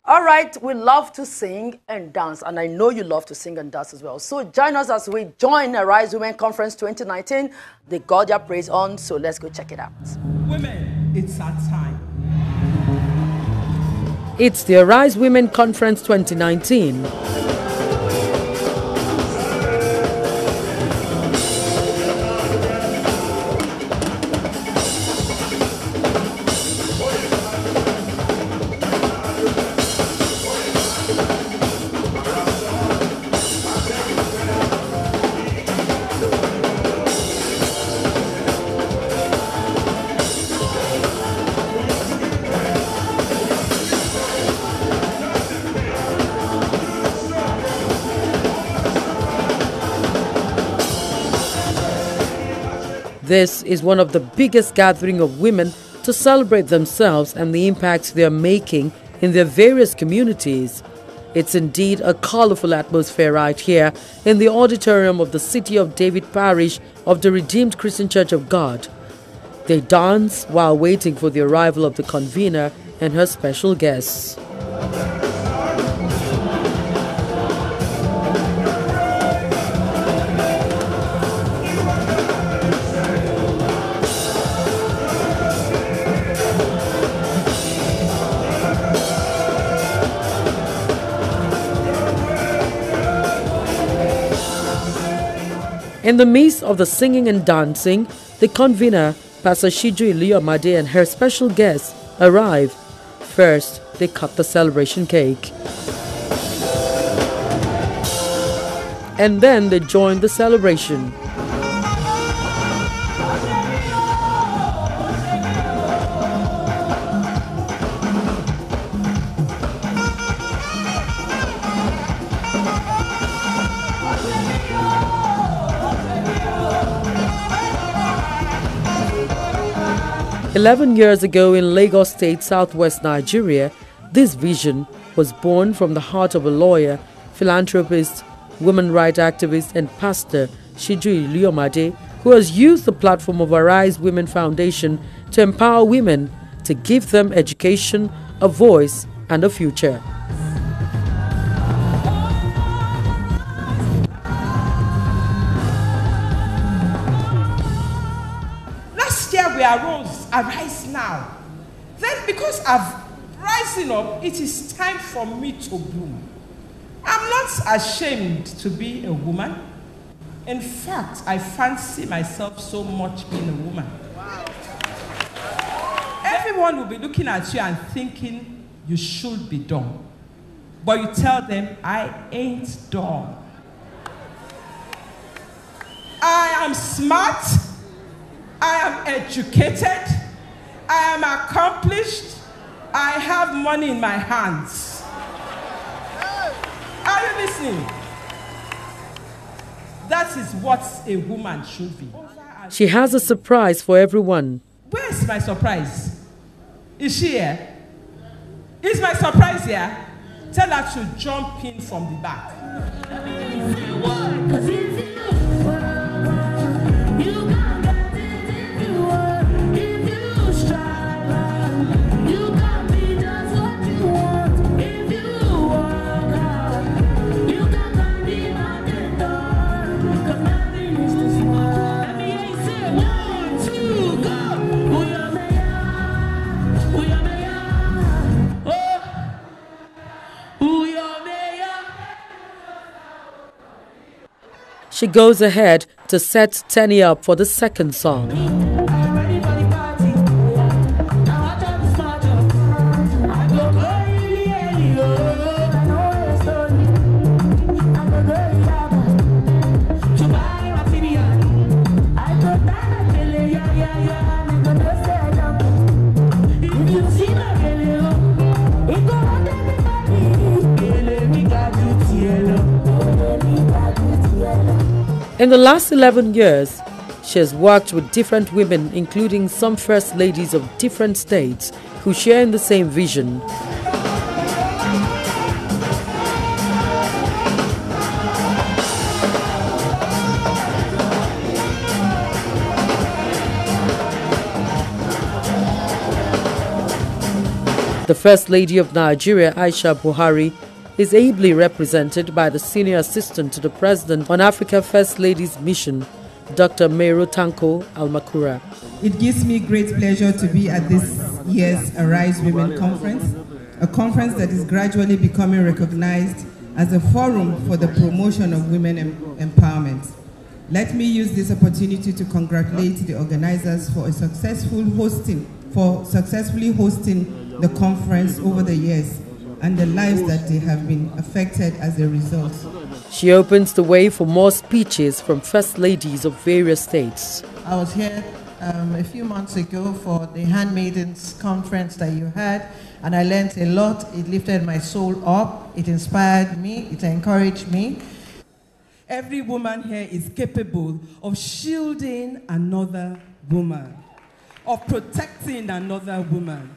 All right, we love to sing and dance, and I know you love to sing and dance as well. So join us as we join Arise Women Conference 2019. They got their praise on, so let's go check it out. Women, it's our time. It's the Arise Women Conference 2019. This is one of the biggest gatherings of women to celebrate themselves and the impact they are making in their various communities. It's indeed a colorful atmosphere right here in the auditorium of the City of David Parish of the Redeemed Christian Church of God. They dance while waiting for the arrival of the convener and her special guests. In the midst of the singing and dancing, the convener, Pastor Shiju Iliyomade, and her special guests arrive. First, they cut the celebration cake. And then they join the celebration. 11 years ago in Lagos State, southwest Nigeria, this vision was born from the heart of a lawyer, philanthropist, women rights activist and pastor Shiju Iliyomade, who has used the platform of Arise Women Foundation to empower women, to give them education, a voice and a future. Last year we arose, arise now. Then because I've risen up, it is time for me to bloom. I'm not ashamed to be a woman. In fact, I fancy myself so much being a woman. Wow. Everyone will be looking at you and thinking you should be dumb. But you tell them, I ain't dumb. I am smart. I am educated. I am accomplished. I have money in my hands. Are you listening? That is what a woman should be. She has a surprise for everyone. Where's my surprise? Is she here? Is my surprise here? Tell her to jump in from the back. She goes ahead to set Tenny up for the second song. In the last 11 years, she has worked with different women, including some first ladies of different states who share in the same vision. The First Lady of Nigeria, Aisha Buhari, is ably represented by the Senior Assistant to the President on Africa First Lady's Mission, Dr. Mero Tanko Almakura. It gives me great pleasure to be at this year's Arise Women Conference, a conference that is gradually becoming recognized as a forum for the promotion of women empowerment. Let me use this opportunity to congratulate the organizers for successfully hosting the conference over the years and the lives that they have been affected as a result. She opens the way for more speeches from First Ladies of various states. I was here a few months ago for the Handmaidens conference that you had, and I learned a lot. It lifted my soul up, it inspired me, it encouraged me. Every woman here is capable of shielding another woman, of protecting another woman,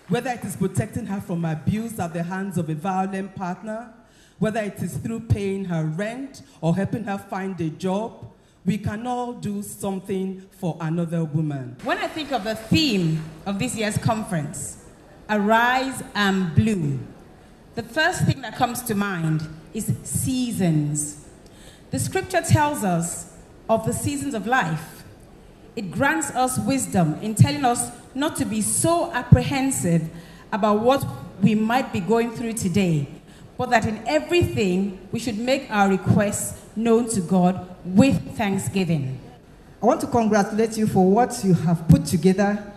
whether it is protecting her from abuse at the hands of a violent partner, whether it is through paying her rent or helping her find a job. We can all do something for another woman. When I think of the theme of this year's conference, Arise and Bloom, the first thing that comes to mind is seasons. The scripture tells us of the seasons of life. It grants us wisdom in telling us not to be so apprehensive about what we might be going through today, but that in everything we should make our requests known to God with thanksgiving. I want to congratulate you for what you have put together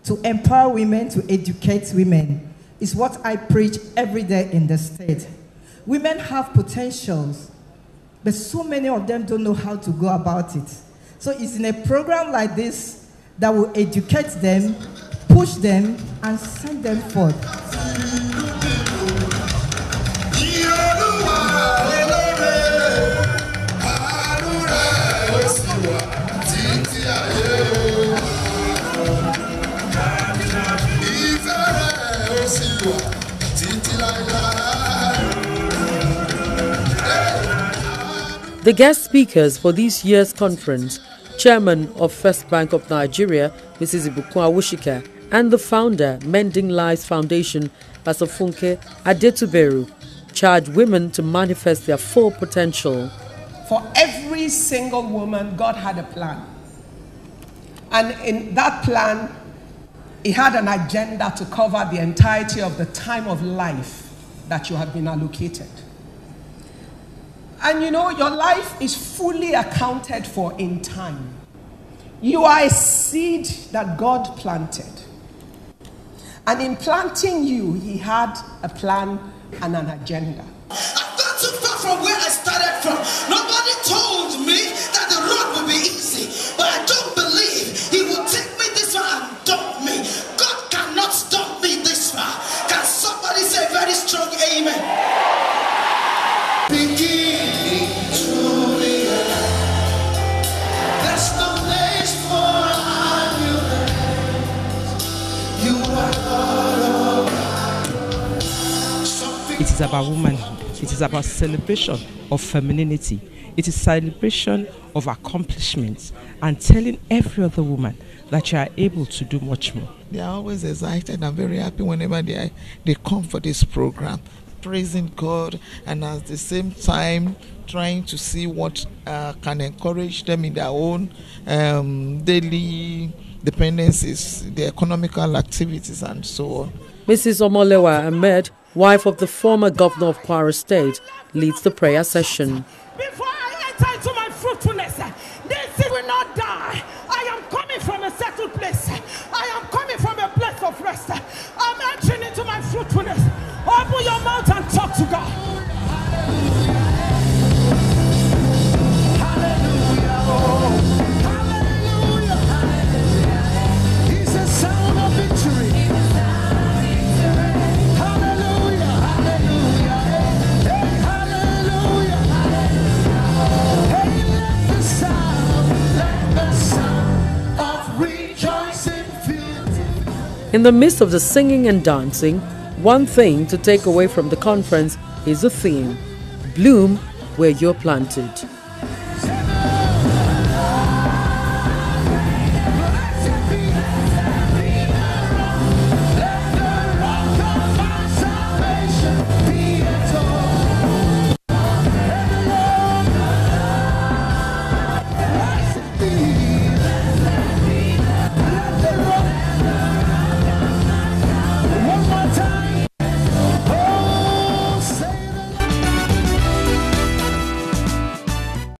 to empower women, to educate women. It's what I preach every day in the state. Women have potentials, but so many of them don't know how to go about it. So it's in a program like this that will educate them, push them, and send them forth. The guest speakers for this year's conference, Chairman of First Bank of Nigeria, Mrs. Ibukun Awushika, and the founder, Mending Lives Foundation, Pastor FUNKE ADETUBERU, charge women to manifest their full potential. For every single woman, God had a plan. And in that plan, He had an agenda to cover the entirety of the time of life that you have been allocated. And you know, your life is fully accounted for in time. You are a seed that God planted. And in planting you, He had a plan and an agenda. I've got too far from where I started from. Nobody told me that the road would be easy. But I don't believe He will take me this far and dump me. God cannot stop me this far. Can somebody say very strong amen? Beginning to the end. There's no place for argument. You are God of God. It is about womanhood. It is about celebration of femininity. It is celebration of accomplishments and telling every other woman that you are able to do much more. They are always excited and very happy whenever they come for this program, praising God and at the same time trying to see what can encourage them in their own daily dependencies, their economical activities and so on. Mrs. Omolewa Ahmed, wife of the former governor of Kwara State, leads the prayer session. Before I enter into my fruitfulness, this seed will not die. I am coming from a settled place. I am coming from a place of rest. I'm entering into my fruitfulness. Open your mouth and talk to God. In the midst of the singing and dancing, one thing to take away from the conference is the theme, Bloom where you're planted.